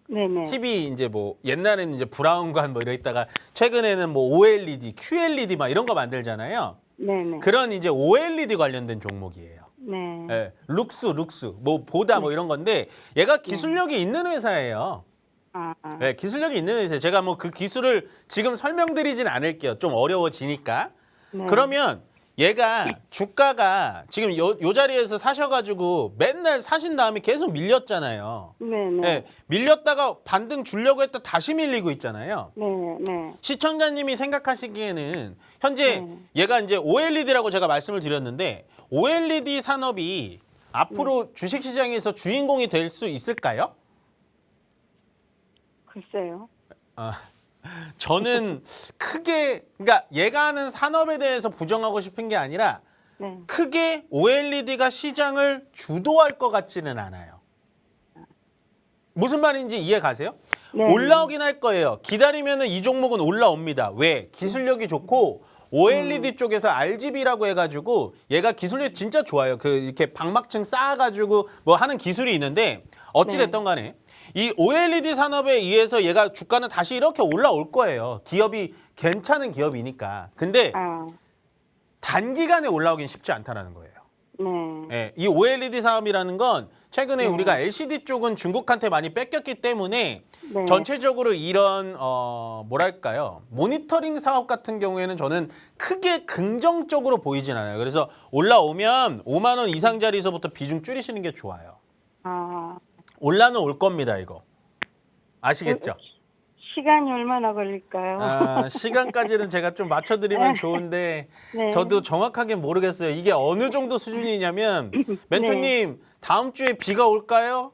네네. TV 이제 뭐 옛날에는 이제 브라운관 뭐 이랬다가 최근에는 뭐 OLED, QLED 막 이런 거 만들잖아요. 네네. 그런 이제 OLED 관련된 종목이에요. 네. 예, 룩스, 뭐 보다 뭐 이런 건데 얘가 기술력이 있는 회사예요. 아, 네, 기술력이 있는 회사예요. 제가 뭐 그 기술을 지금 설명드리진 않을게요. 좀 어려워지니까. 네. 그러면 얘가 주가가 지금 요 자리에서 사셔가지고 맨날 사신 다음에 계속 밀렸잖아요. 네네. 네, 밀렸다가 반등 주려고 했다 다시 밀리고 있잖아요. 네. 시청자님이 생각하시기에는 현재 네. 얘가 이제 OLED라고 제가 말씀을 드렸는데 OLED 산업이 앞으로 주식시장에서 주인공이 될 수 있을까요? 글쎄요. 저는 크게 그러니까 얘가 하는 산업에 대해서 부정하고 싶은 게 아니라 네. 크게 OLED가 시장을 주도할 것 같지는 않아요. 무슨 말인지 이해 가세요? 네. 올라오긴 할 거예요. 기다리면은 이 종목은 올라옵니다. 왜? 기술력이 좋고 OLED 쪽에서 RGB라고 해가지고 얘가 기술력이 진짜 좋아요. 그 이렇게 방막층 쌓아가지고 뭐 하는 기술이 있는데 어찌 됐던 간에 이 OLED 산업에 의해서 얘가 주가는 다시 이렇게 올라올 거예요. 기업이 괜찮은 기업이니까. 근데 아, 단기간에 올라오긴 쉽지 않다라는 거예요. 네. 예, 이 OLED 사업이라는 건 최근에 우리가 LCD 쪽은 중국한테 많이 뺏겼기 때문에 네. 전체적으로 이런 뭐랄까요 모니터링 사업 같은 경우에는 저는 크게 긍정적으로 보이진 않아요. 그래서 올라오면 5만 원 이상짜리에서부터 비중 줄이시는 게 좋아요. 아, 올라는 올 겁니다, 이거. 아시겠죠? 시간이 얼마나 걸릴까요? 아, 시간까지는 제가 좀 맞춰드리면 좋은데 네. 저도 정확하게 모르겠어요. 이게 어느 정도 수준이냐면 멘토님 다음 주에 비가 올까요?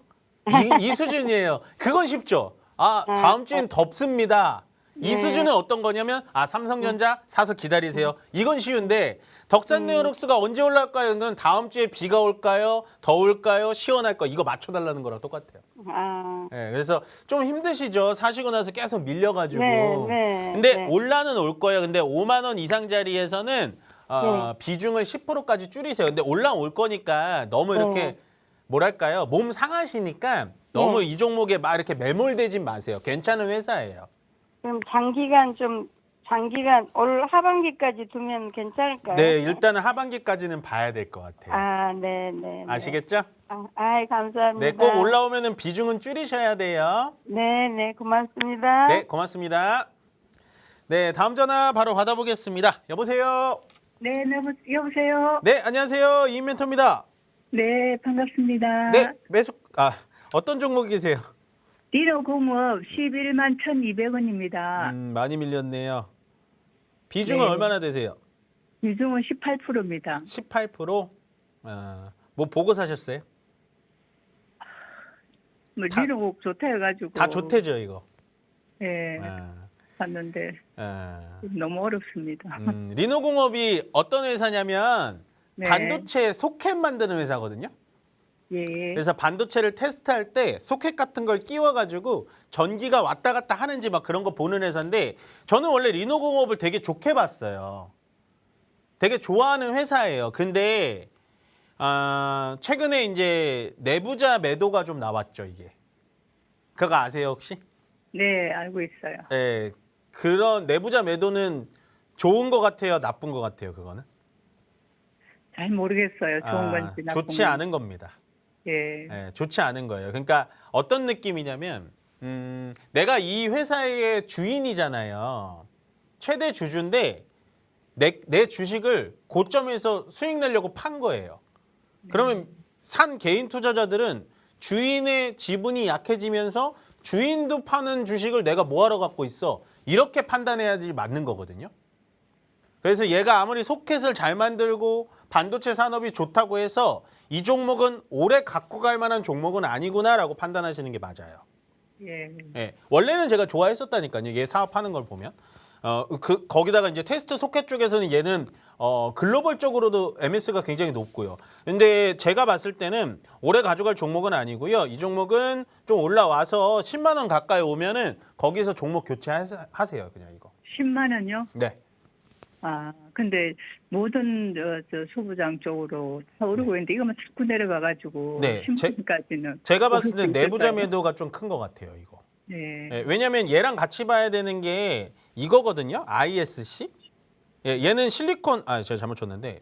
이 수준이에요. 그건 쉽죠. 아, 다음 주엔 덥습니다. 이 네. 수준은 어떤 거냐면 삼성전자 사서 기다리세요. 이건 쉬운데 덕산네오록스가 언제 올라올까요? 이건 다음 주에 비가 올까요? 더울까요? 시원할까요? 이거 맞춰달라는 거랑 똑같아요. 아, 네, 그래서 좀 힘드시죠. 사시고 나서 계속 밀려가지고. 네. 근데 네. 올라는 올 거예요. 근데 5만 원 이상짜리에서는 비중을 10%까지 줄이세요. 근데 올라올 거니까 너무 이렇게 뭐랄까요? 몸 상하시니까 너무 이 종목에 막 이렇게 매몰되진 마세요. 괜찮은 회사예요. 그럼 장기간 올 하반기까지 두면 괜찮을까요? 네, 일단은 하반기까지는 봐야 될 것 같아요. 아, 네. 아시겠죠? 감사합니다. 네, 꼭 올라오면은 비중은 줄이셔야 돼요. 네, 고맙습니다. 네, 고맙습니다. 네, 다음 전화 바로 받아보겠습니다. 여보세요. 네, 여보세요. 네, 안녕하세요. 이인 멘토입니다. 네, 반갑습니다. 네, 어떤 종목이세요? 디노공업 11만 1,200원입니다. 많이 밀렸네요. 비중은 네. 얼마나 되세요? 비중은 18%입니다. 18%? 뭐 보고 사셨어요? 뭐 다- 디노공업 좋다 해가지고. 다 좋대죠, 이거. 네, 아, 봤는데 아. 너무 어렵습니다. 리노공업이 어떤 회사냐면 네. 반도체 소켓 만드는 회사거든요. 예, 그래서 반도체를 테스트할 때 소켓 같은 걸 끼워가지고 전기가 왔다 갔다 하는지 막 그런 거 보는 회사인데 저는 원래 리노공업을 되게 좋게 봤어요. 되게 좋아하는 회사예요. 근데 최근에 이제 내부자 매도가 좀 나왔죠, 이게. 그거 아세요, 혹시? 네, 알고 있어요. 네, 그런 내부자 매도는 좋은 것 같아요, 나쁜 것 같아요, 그거는? 잘 모르겠어요. 좋은 건지 나쁜 좋지 않은 겁니다. 예, 네, 좋지 않은 거예요. 그러니까 어떤 느낌이냐면 내가 이 회사의 주인이잖아요. 최대 주주인데 내 주식을 고점에서 수익 내려고 판 거예요. 그러면 산 개인 투자자들은 주인의 지분이 약해지면서 주인도 파는 주식을 내가 뭐하러 갖고 있어. 이렇게 판단해야지 맞는 거거든요. 그래서 얘가 아무리 소켓을 잘 만들고 반도체 산업이 좋다고 해서 이 종목은 오래 갖고 갈 만한 종목은 아니구나라고 판단하시는 게 맞아요. 예, 예, 원래는 제가 좋아했었다니까요. 얘 사업하는 걸 보면. 거기다가 이제 테스트 소켓 쪽에서는 얘는 글로벌적으로도 MS가 굉장히 높고요. 근데 제가 봤을 때는 오래 가져갈 종목은 아니고요. 이 종목은 좀 올라와서 10만 원 가까이 오면은 거기서 종목 교체하세요. 그냥 이거. 10만 원요? 네. 아, 근데 모든 저 소부장 쪽으로 다 오르고 있는데 이거만 자꾸 내려가가지고 네, 10만까지는 제가 봤을 때 내부자 매도가 좀 큰 것 같아요. 이거. 네, 예, 왜냐면 얘랑 같이 봐야 되는 게 이거거든요. ISC. 예, 얘는 실리콘 제가 잘못 쳤는데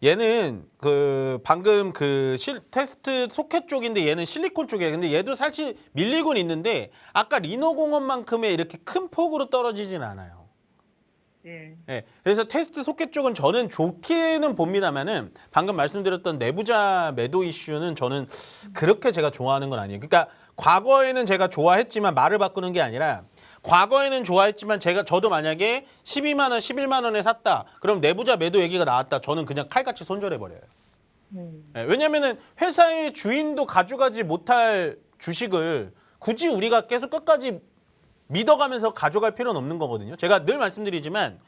얘는 그 방금 그 테스트 소켓 쪽인데 얘는 실리콘 쪽이에요. 근데 얘도 사실 밀리곤 있는데 아까 리노공업만큼의 이렇게 큰 폭으로 떨어지진 않아요. 예, 예, 그래서 테스트 소켓 쪽은 저는 좋기는 봅니다만은 방금 말씀드렸던 내부자 매도 이슈는 저는 그렇게 제가 좋아하는 건 아니에요. 그러니까 과거에는 제가 좋아했지만 말을 바꾸는 게 아니라 과거에는 좋아했지만 저도 만약에 12만 원, 11만 원에 샀다. 그럼 내부자 매도 얘기가 나왔다. 저는 그냥 칼같이 손절해 버려요. 예, 왜냐면은 회사의 주인도 가져가지 못할 주식을 굳이 우리가 계속 끝까지 믿어가면서 가져갈 필요는 없는 거거든요. 제가 늘 말씀드리지만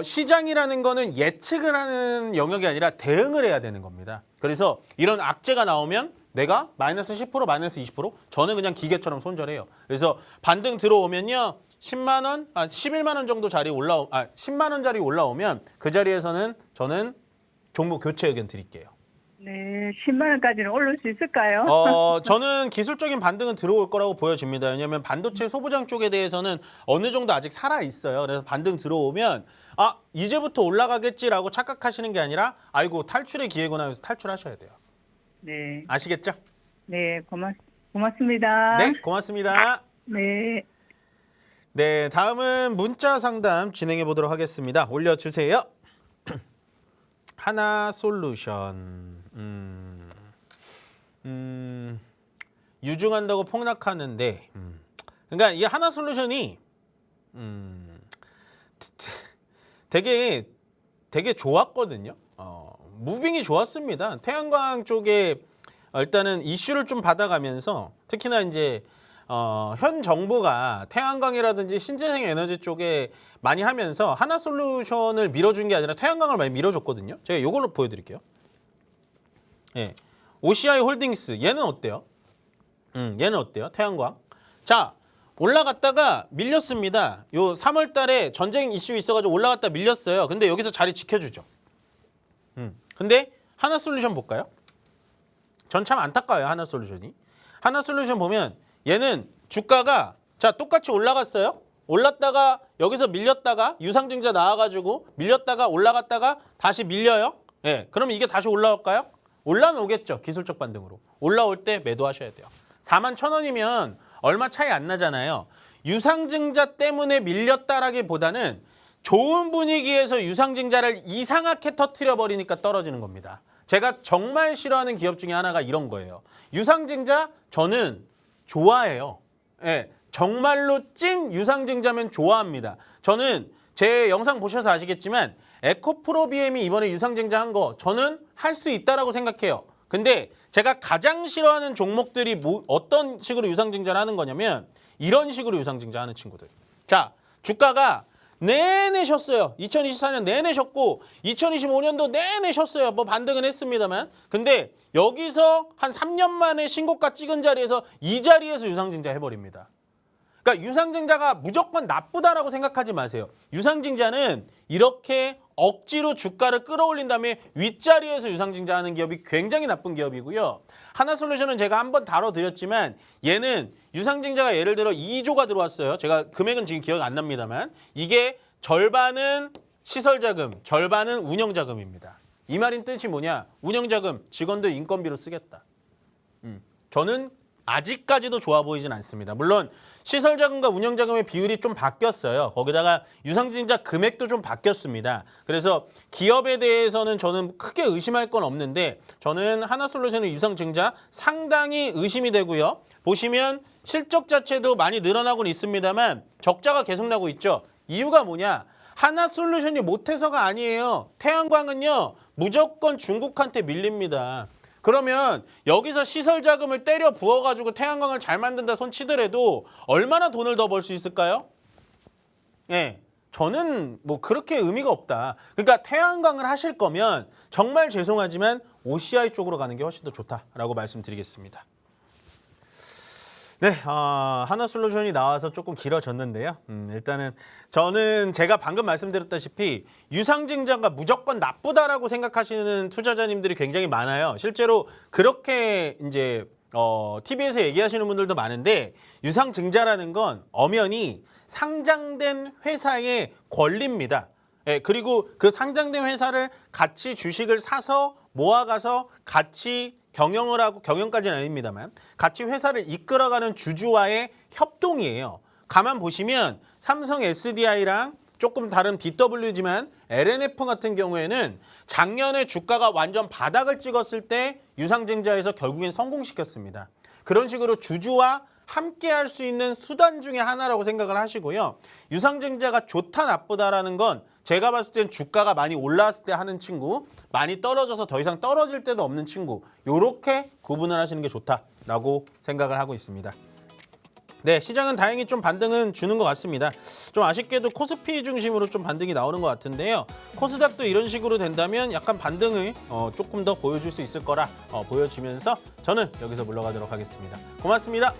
시장이라는 거는 예측을 하는 영역이 아니라 대응을 해야 되는 겁니다. 그래서 이런 악재가 나오면 내가 마이너스 10%, 마이너스 20% 저는 그냥 기계처럼 손절해요. 그래서 반등 들어오면요. 10만 원, 11만 원 정도 자리 10만 원짜리 올라오면 그 자리에서는 저는 종목 교체 의견 드릴게요. 네, 10만 원까지는 올릴 수 있을까요? 저는 기술적인 반등은 들어올 거라고 보여집니다. 왜냐하면 반도체 소부장 쪽에 대해서는 어느 정도 아직 살아 있어요. 그래서 반등 들어오면 이제부터 올라가겠지라고 착각하시는 게 아니라 아이고 탈출의 기회구나 해서 탈출하셔야 돼요. 네, 아시겠죠? 네, 고맙습니다. 네, 고맙습니다. 네. 네, 다음은 문자 상담 진행해 보도록 하겠습니다. 올려주세요. 하나솔루션. 유중한다고 폭락하는데 그러니까 이게 하나솔루션이 되게 좋았거든요. 무빙이 좋았습니다. 태양광 쪽에 일단은 이슈를 좀 받아가면서 특히나 이제 현 정부가 태양광이라든지 신재생 에너지 쪽에 많이 하면서 하나솔루션을 밀어준 게 아니라 태양광을 많이 밀어줬거든요. 제가 이걸로 보여드릴게요. 예, OCI 홀딩스 얘는 어때요? 얘는 어때요? 태양광. 자, 올라갔다가 밀렸습니다. 요 3월 달에 전쟁 이슈 있어가지고 올라갔다 밀렸어요. 근데 여기서 자리 지켜주죠. 근데 하나솔루션 볼까요? 전 참 안타까워요. 하나솔루션이. 하나솔루션 보면 얘는 주가가 자 똑같이 올라갔어요. 올랐다가 여기서 밀렸다가 유상증자 나와가지고 밀렸다가 올라갔다가 다시 밀려요. 예, 그러면 이게 다시 올라올까요? 올라오겠죠. 기술적 반등으로. 올라올 때 매도하셔야 돼요. 41,000원이면 얼마 차이 안 나잖아요. 유상증자 때문에 밀렸다라기보다는 좋은 분위기에서 유상증자를 이상하게 터뜨려 버리니까 떨어지는 겁니다. 제가 정말 싫어하는 기업 중에 하나가 이런 거예요. 유상증자 저는 좋아해요. 예, 정말로 찐 유상증자면 좋아합니다. 저는 제 영상 보셔서 아시겠지만 에코프로비엠이 이번에 유상증자 한 거 저는 할 수 있다라고 생각해요. 근데 제가 가장 싫어하는 종목들이 어떤 식으로 유상증자를 하는 거냐면 이런 식으로 유상증자 하는 친구들. 자, 주가가 내내 쉬었어요. 2024년 내내 쉬었고 2025년도 내내 쉬었어요. 뭐 반등은 했습니다만. 근데 여기서 한 3년 만에 신고가 찍은 자리에서 이 자리에서 유상증자 해버립니다. 그러니까 유상증자가 무조건 나쁘다라고 생각하지 마세요. 유상증자는 이렇게 억지로 주가를 끌어올린 다음에 윗자리에서 유상증자하는 기업이 굉장히 나쁜 기업이고요. 하나솔루션은 제가 한번 다뤄드렸지만 얘는 유상증자가 예를 들어 2조가 들어왔어요. 제가 금액은 지금 기억 안 납니다만 이게 절반은 시설자금, 절반은 운영자금입니다. 이 말인 뜻이 뭐냐? 운영자금, 직원들 인건비로 쓰겠다. 저는 아직까지도 좋아 보이진 않습니다. 물론 시설자금과 운영자금의 비율이 좀 바뀌었어요. 거기다가 유상증자 금액도 좀 바뀌었습니다. 그래서 기업에 대해서는 저는 크게 의심할 건 없는데 저는 하나솔루션의 유상증자 상당히 의심이 되고요. 보시면 실적 자체도 많이 늘어나고는 있습니다만 적자가 계속 나고 있죠. 이유가 뭐냐? 하나솔루션이 못해서가 아니에요. 태양광은요 무조건 중국한테 밀립니다. 그러면 여기서 시설 자금을 때려 부어가지고 태양광을 잘 만든다 손 치더라도 얼마나 돈을 더 벌 수 있을까요? 예, 저는 뭐 그렇게 의미가 없다. 그러니까 태양광을 하실 거면 정말 죄송하지만 OCI 쪽으로 가는 게 훨씬 더 좋다라고 말씀드리겠습니다. 네, 하나솔루션이 나와서 조금 길어졌는데요. 일단은 저는 제가 방금 말씀드렸다시피 유상증자가 무조건 나쁘다라고 생각하시는 투자자님들이 굉장히 많아요. 실제로 그렇게 이제 TV에서 얘기하시는 분들도 많은데 유상증자라는 건 엄연히 상장된 회사의 권리입니다. 예, 그리고 그 상장된 회사를 같이 주식을 사서 모아가서 같이 경영을 하고 경영까지는 아닙니다만 같이 회사를 이끌어가는 주주와의 협동이에요. 가만 보시면 삼성 SDI랑 조금 다른 BW지만 LNF 같은 경우에는 작년에 주가가 완전 바닥을 찍었을 때 유상증자에서 결국엔 성공시켰습니다. 그런 식으로 주주와 함께 할 수 있는 수단 중에 하나라고 생각을 하시고요. 유상증자가 좋다 나쁘다라는 건 제가 봤을 땐 주가가 많이 올라왔을 때 하는 친구, 많이 떨어져서 더 이상 떨어질 때도 없는 친구, 요렇게 구분을 하시는 게 좋다라고 생각을 하고 있습니다. 네, 시장은 다행히 좀 반등은 주는 것 같습니다. 좀 아쉽게도 코스피 중심으로 좀 반등이 나오는 것 같은데요. 코스닥도 이런 식으로 된다면 약간 반등을 조금 더 보여줄 수 있을 거라 보여지면서 저는 여기서 물러가도록 하겠습니다. 고맙습니다.